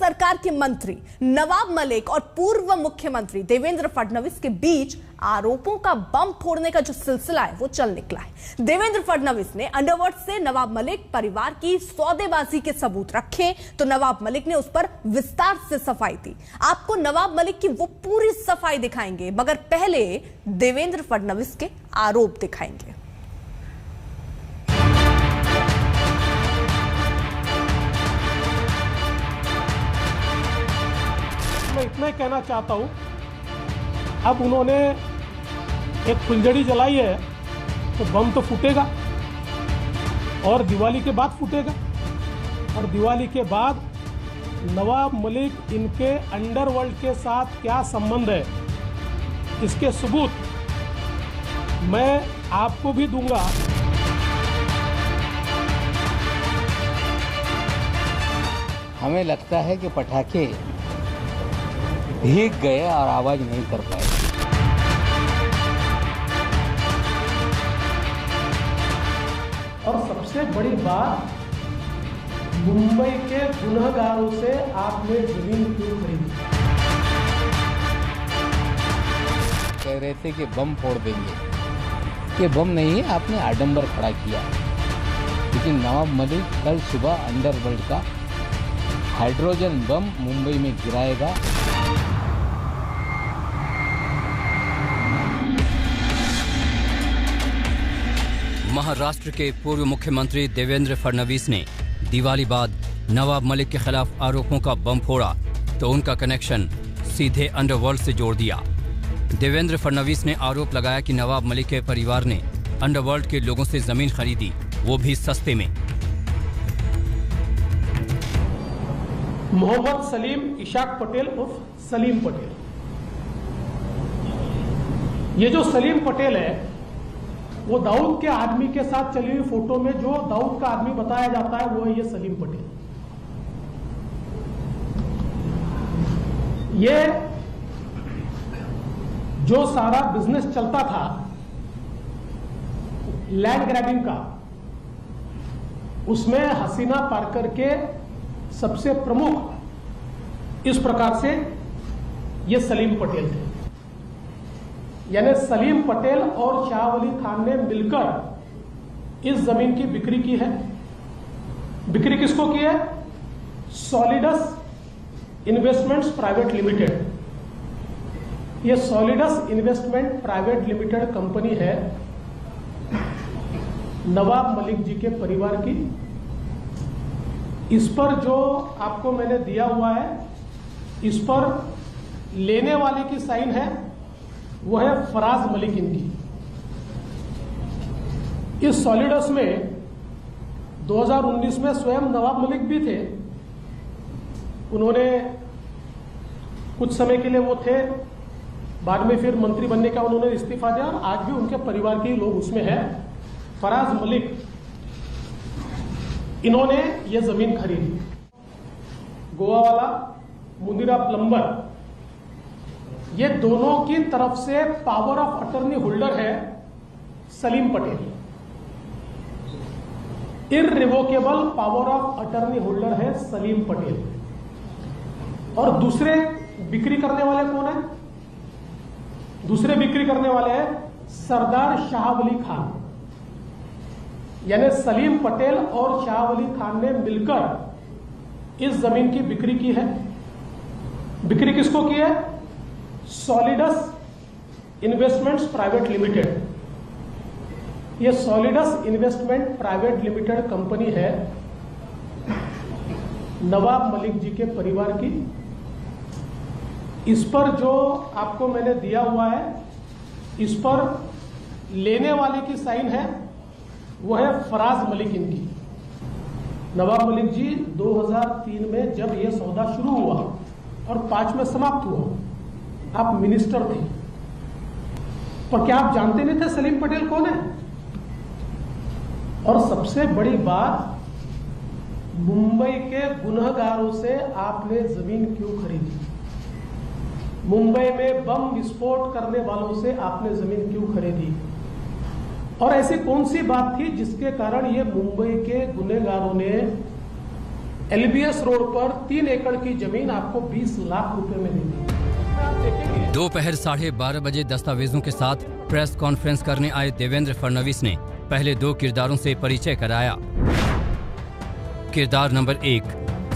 सरकार के मंत्री नवाब मलिक और पूर्व मुख्यमंत्री देवेंद्र फडणवीस के बीच आरोपों का बम फोड़ने का जो सिलसिला है वो चल निकला है। देवेंद्र फडणवीस ने अंडरवर्ल्ड से नवाब मलिक परिवार की सौदेबाजी के सबूत रखे तो नवाब मलिक ने उस पर विस्तार से सफाई दी। आपको नवाब मलिक की वो पूरी सफाई दिखाएंगे, मगर पहले देवेंद्र फडणवीस के आरोप दिखाएंगे। मैं इतना ही कहना चाहता हूं, अब उन्होंने एक फुलझड़ी जलाई है तो बम तो फूटेगा और दिवाली के बाद फूटेगा, और दिवाली के बाद नवाब मलिक इनके अंडरवर्ल्ड के साथ क्या संबंध है इसके सबूत मैं आपको भी दूंगा। हमें लगता है कि पटाखे भीग गए और आवाज नहीं कर पाए। और सबसे बड़ी बात, मुंबई के गुनहगारों से आपने जमीन क्यों खरीदी? कह रहे थे कि बम फोड़ देंगे, ये बम नहीं है, आपने आडंबर खड़ा किया। लेकिन नवाब मलिक कल सुबह अंडरवर्ल्ड का हाइड्रोजन बम मुंबई में गिराएगा। महाराष्ट्र के पूर्व मुख्यमंत्री देवेंद्र फडणवीस ने दिवाली बाद नवाब मलिक के खिलाफ आरोपों का बम फोड़ा तो उनका कनेक्शन सीधे अंडरवर्ल्ड से जोड़ दिया। देवेंद्र फडणवीस ने आरोप लगाया कि नवाब मलिक के परिवार ने अंडरवर्ल्ड के लोगों से जमीन खरीदी, वो भी सस्ते में। मोहम्मद सलीम इशाक पटेल उर्फ सलीम पटेल, ये जो सलीम पटेल है वो दाऊद के आदमी के साथ चली हुई फोटो में जो दाऊद का आदमी बताया जाता है वो है ये सलीम पटेल। ये जो सारा बिजनेस चलता था लैंड ग्रैबिंग का, उसमें हसीना पार्कर के सबसे प्रमुख इस प्रकार से ये सलीम पटेल थे। यानी सलीम पटेल और शाह वली खान ने मिलकर इस जमीन की बिक्री की है। बिक्री किसको की है? Solidus investments private limited. ये Solidus investment private limited company है नवाब मलिक जी के परिवार की। इस पर जो आपको मैंने दिया हुआ है, इस पर लेने वाले की साइन है, वो है फराज मलिक इनकी। इस सॉलिडस में 2019 में स्वयं नवाब मलिक भी थे। उन्होंने कुछ समय के लिए वो थे, बाद में फिर मंत्री बनने का उन्होंने इस्तीफा दिया और आज भी उनके परिवार के लोग उसमें हैं। फराज मलिक, इन्होंने ये जमीन खरीदी। गोवा वाला मुनीरा प्लम्बर, ये दोनों की तरफ से पावर ऑफ अटर्नी होल्डर है Salim Patel. Irrevocable power of attorney holder है सलीम पटेल। और दूसरे बिक्री करने वाले कौन है? दूसरे बिक्री करने वाले हैं सरदार शाह वली खान। यानी सलीम पटेल और शाह वली खान ने मिलकर इस जमीन की बिक्री की है। बिक्री किसको की है? Solidus investments private limited. ये Solidus investment private limited company है नवाब मलिक जी के परिवार की। इस पर जो आपको मैंने दिया हुआ है, इस पर लेने वाले की साइन है, वो है फराज मलिक इनकी। नवाब मलिक जी 2003 में जब ये सौदा शुरू हुआ और 5 में समाप्त हुआ, आप मिनिस्टर थे, पर क्या आप जानते नहीं थे सलीम पटेल कौन है? और सबसे बड़ी बात, मुंबई के गुनहगारों से आपने जमीन क्यों खरीदी? मुंबई में बम विस्फोट करने वालों से आपने जमीन क्यों खरीदी? और ऐसी कौन सी बात थी जिसके कारण ये मुंबई के गुनहगारों ने LBS रोड पर 3 एकड़ की जमीन आपको 20 लाख रुपए में दी थी। दोपहर 12:30 बजे दस्तावेजों के साथ प्रेस कॉन्फ्रेंस करने आए देवेंद्र फडणवीस ने पहले 2 किरदारों से परिचय कराया। किरदार नंबर 1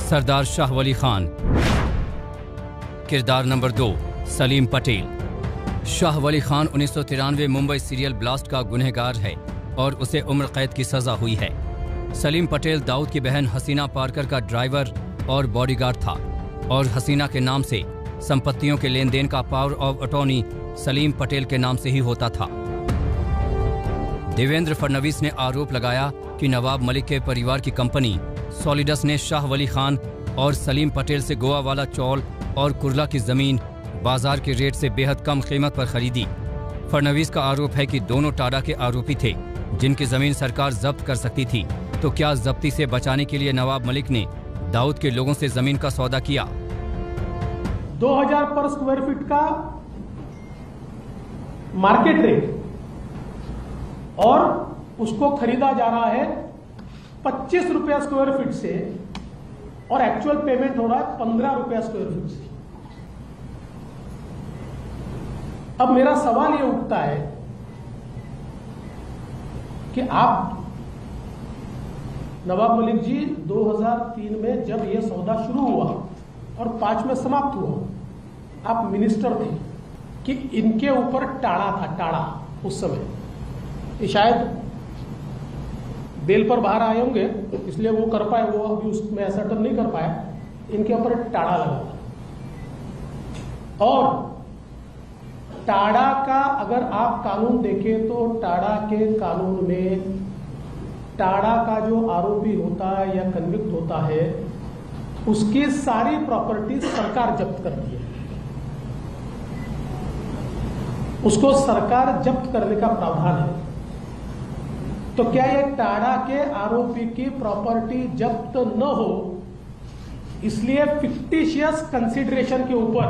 सरदार शाह वली खान, किरदार नंबर 2 सलीम पटेल। शाह वली खान 1993 मुंबई सीरियल ब्लास्ट का गुनहगार है और उसे उम्र कैद की सजा हुई है। सलीम पटेल दाऊद की बहन हसीना पारकर का ड्राइवर और बॉडीगार्ड था और हसीना के नाम से संपत्तियों के लेन देन का power of attorney Salim Patel के नाम से ही होता था। देवेंद्र फडणवीस ने आरोप लगाया कि नवाब मलिक के परिवार की कंपनी सॉलिडस ने शाह वली खान और सलीम पटेल से गोवा वाला चौल और कुर्ला की जमीन बाजार के रेट से बेहद कम कीमत पर खरीदी। फडणवीस का आरोप है कि दोनों टाडा के आरोपी थे जिनकी जमीन सरकार जब्त कर सकती थी। तो क्या जब्ती से बचाने के लिए नवाब मलिक ने दाऊद के लोगों से जमीन का सौदा किया? 2000 पर स्क्वायर फीट का मार्केट रेट और उसको खरीदा जा रहा है 25 रुपया स्क्वायर फीट से और एक्चुअल पेमेंट हो रहा है 15 रुपया स्क्वायर फीट से। अब मेरा सवाल यह उठता है कि आप नवाब मलिक जी 2003 में जब यह सौदा शुरू हुआ और 5 में समाप्त हुआ, आप मिनिस्टर थे कि इनके ऊपर टाड़ा था, टाड़ा उस समय ये शायद बेल पर बाहर आए होंगे इसलिए वो कर पाए, वो अभी उसमें असर्टन नहीं कर पाया, इनके ऊपर टाड़ा लगा था। और टाड़ा का अगर आप कानून देखें तो टाड़ा के कानून में टाड़ा का जो आरोपी होता है या कन्विक्ट होता है उसकी सारी प्रॉपर्टी सरकार जब्त करती है, उसको सरकार जब्त करने का प्रावधान है। तो क्या ये टाड़ा के आरोपी की प्रॉपर्टी जब्त न हो इसलिए फिक्टिशियस कंसिडरेशन के ऊपर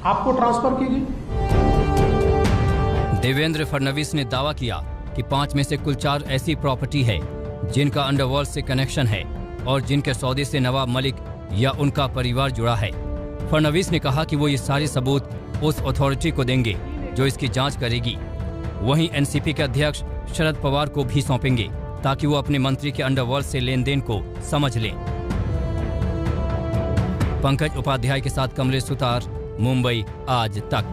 आपको ट्रांसफर की गई? देवेंद्र फडणवीस ने दावा किया कि 5 में से कुल 4 ऐसी प्रॉपर्टी है जिनका अंडरवर्ल्ड से कनेक्शन है और जिनके सौदे से नवाब मलिक या उनका परिवार जुड़ा है। फडणवीस ने कहा कि वो ये सारे सबूत उस अथॉरिटी को देंगे जो इसकी जांच करेगी। वहीं एनसीपी के अध्यक्ष शरद पवार को भी सौंपेंगे ताकि वो अपने मंत्री के अंडरवर्ल्ड से लेन देन को समझ लें। पंकज उपाध्याय के साथ कमलेश सुतार, मुंबई आज तक।